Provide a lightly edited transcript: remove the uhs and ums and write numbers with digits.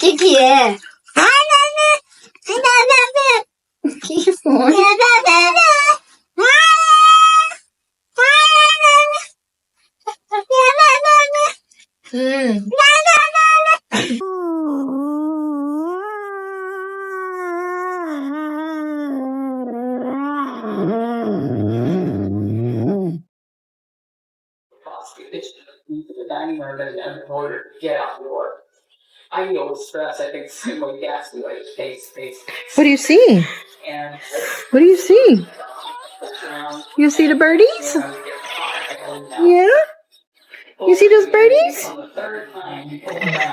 Piggy. The dining room and told her to get out the door. I get a little stressed. I think it's like gas be like face. What do you see? And What do you see? around You see the birdies? I Yeah? You see those birdies? on the third time, he pulled them out.